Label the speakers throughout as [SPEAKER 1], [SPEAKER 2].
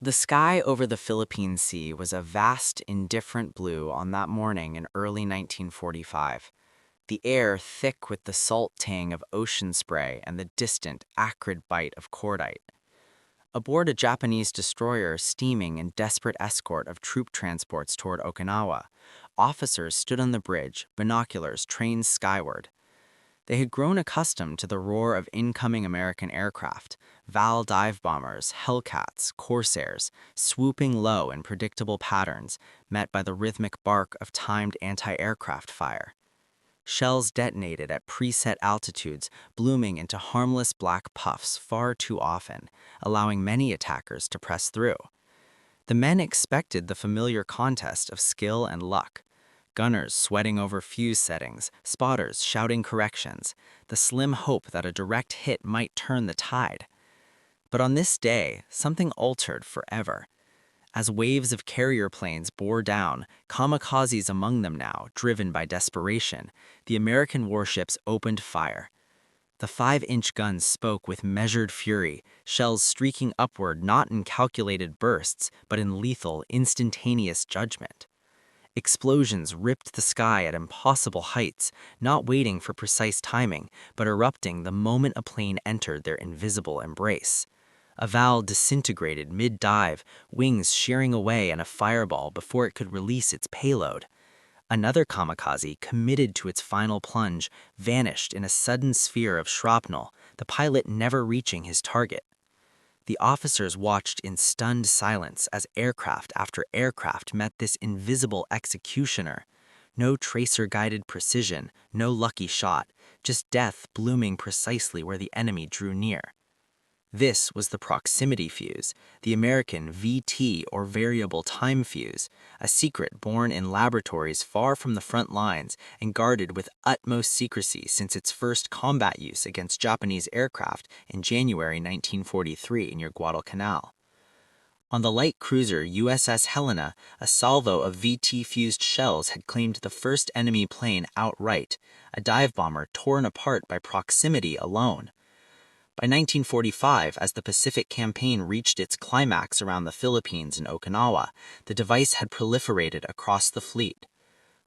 [SPEAKER 1] The sky over the Philippine Sea was a vast, indifferent blue on that morning in early 1945, the air thick with the salt tang of ocean spray and the distant, acrid bite of cordite. Aboard a Japanese destroyer steaming in desperate escort of troop transports toward Okinawa, officers stood on the bridge, binoculars trained skyward. They had grown accustomed to the roar of incoming American aircraft, Val dive bombers, Hellcats, Corsairs, swooping low in predictable patterns, met by the rhythmic bark of timed anti-aircraft fire. Shells detonated at preset altitudes, blooming into harmless black puffs far too often, allowing many attackers to press through. The men expected the familiar contest of skill and luck. Gunners sweating over fuse settings, spotters shouting corrections, the slim hope that a direct hit might turn the tide. But on this day, something altered forever. As waves of carrier planes bore down, kamikazes among them now, driven by desperation, the American warships opened fire. The 5-inch guns spoke with measured fury, shells streaking upward not in calculated bursts, but in lethal, instantaneous judgment. Explosions ripped the sky at impossible heights, not waiting for precise timing, but erupting the moment a plane entered their invisible embrace. A Val disintegrated mid-dive, wings shearing away in a fireball before it could release its payload. Another kamikaze, committed to its final plunge, vanished in a sudden sphere of shrapnel, the pilot never reaching his target. The officers watched in stunned silence as aircraft after aircraft met this invisible executioner. No tracer-guided precision, no lucky shot, just death blooming precisely where the enemy drew near. This was the proximity fuse, the American VT or variable time fuse, a secret born in laboratories far from the front lines and guarded with utmost secrecy since its first combat use against Japanese aircraft in January 1943 near Guadalcanal. On the light cruiser USS Helena, a salvo of VT-fused shells had claimed the first enemy plane outright, a dive bomber torn apart by proximity alone. By 1945, as the Pacific Campaign reached its climax around the Philippines and Okinawa, the device had proliferated across the fleet.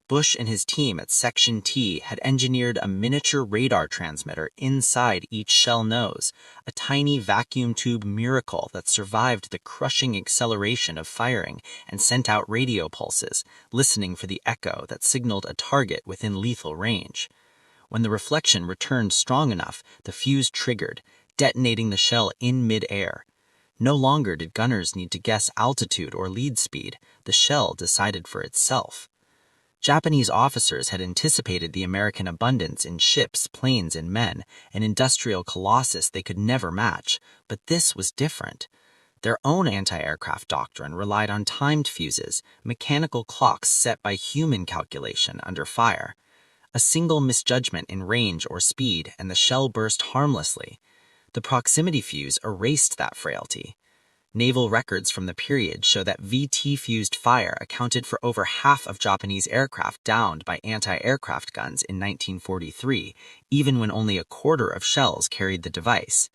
[SPEAKER 1] Bush and his team at Section T had engineered a miniature radar transmitter inside each shell nose, a tiny vacuum tube miracle that survived the crushing acceleration of firing and sent out radio pulses, listening for the echo that signaled a target within lethal range. When the reflection returned strong enough, the fuse triggered, detonating the shell in mid-air. No longer did gunners need to guess altitude or lead speed. The shell decided for itself. Japanese officers had anticipated the American abundance in ships, planes, and men, an industrial colossus they could never match. But this was different. Their own anti-aircraft doctrine relied on timed fuses, mechanical clocks set by human calculation under fire. A single misjudgment in range or speed, and the shell burst harmlessly. The proximity fuse erased that frailty. Naval records from the period show that VT-fused fire accounted for over half of Japanese aircraft downed by anti-aircraft guns in 1943, even when only a quarter of shells carried the device.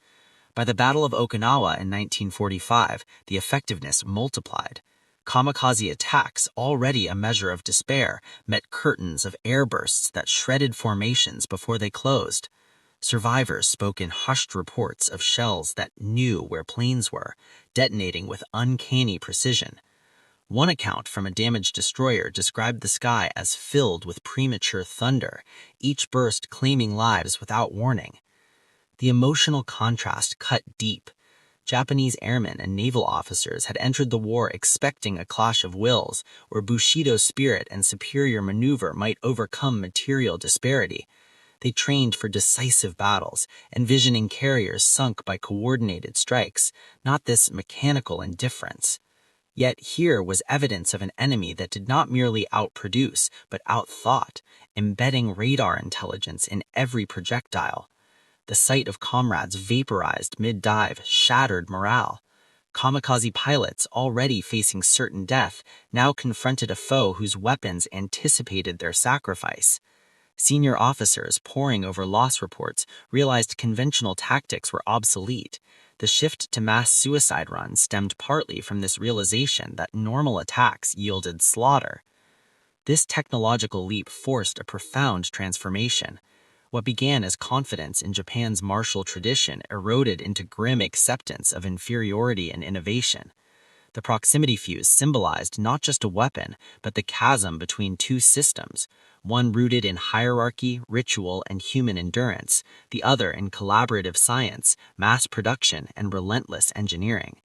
[SPEAKER 1] By the Battle of Okinawa in 1945, the effectiveness multiplied. Kamikaze attacks, already a measure of despair, met curtains of airbursts that shredded formations before they closed. Survivors spoke in hushed reports of shells that knew where planes were, detonating with uncanny precision. One account from a damaged destroyer described the sky as filled with premature thunder, each burst claiming lives without warning. The emotional contrast cut deep. Japanese airmen and naval officers had entered the war expecting a clash of wills, where Bushido spirit and superior maneuver might overcome material disparity. They trained for decisive battles, envisioning carriers sunk by coordinated strikes, not this mechanical indifference. Yet here was evidence of an enemy that did not merely outproduce, but outthought, embedding radar intelligence in every projectile. The sight of comrades vaporized mid-dive shattered morale. Kamikaze pilots, already facing certain death, now confronted a foe whose weapons anticipated their sacrifice. Senior officers, poring over loss reports, realized conventional tactics were obsolete. The shift to mass suicide runs stemmed partly from this realization that normal attacks yielded slaughter. This technological leap forced a profound transformation. What began as confidence in Japan's martial tradition eroded into grim acceptance of inferiority and innovation. The proximity fuse symbolized not just a weapon, but the chasm between two systems, one rooted in hierarchy, ritual, and human endurance, the other in collaborative science, mass production, and relentless engineering.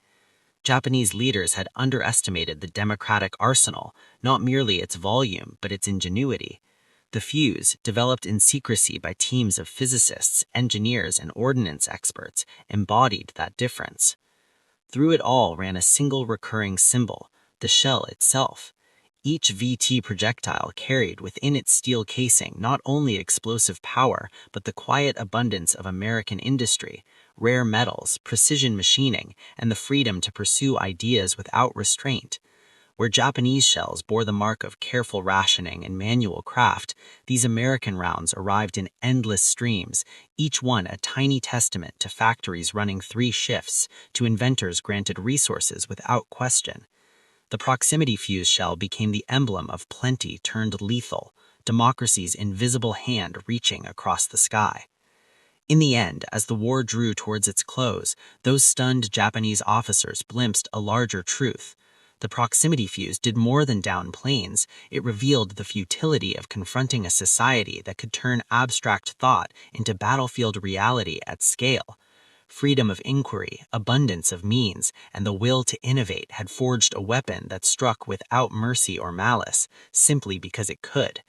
[SPEAKER 1] Japanese leaders had underestimated the democratic arsenal, not merely its volume, but its ingenuity. The fuse, developed in secrecy by teams of physicists, engineers, and ordnance experts, embodied that difference. Through it all ran a single recurring symbol, the shell itself. Each VT projectile carried within its steel casing not only explosive power, but the quiet abundance of American industry, rare metals, precision machining, and the freedom to pursue ideas without restraint. Where Japanese shells bore the mark of careful rationing and manual craft, these American rounds arrived in endless streams, each one a tiny testament to factories running 3 shifts, to inventors granted resources without question. The proximity fuse shell became the emblem of plenty turned lethal, democracy's invisible hand reaching across the sky. In the end, as the war drew towards its close, those stunned Japanese officers glimpsed a larger truth. The proximity fuse did more than down planes, it revealed the futility of confronting a society that could turn abstract thought into battlefield reality at scale. Freedom of inquiry, abundance of means, and the will to innovate had forged a weapon that struck without mercy or malice, simply because it could.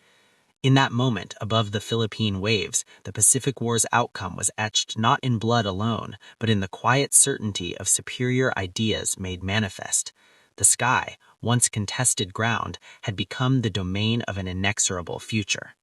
[SPEAKER 1] In that moment, above the Philippine waves, the Pacific War's outcome was etched not in blood alone, but in the quiet certainty of superior ideas made manifest. The sky, once contested ground, had become the domain of an inexorable future.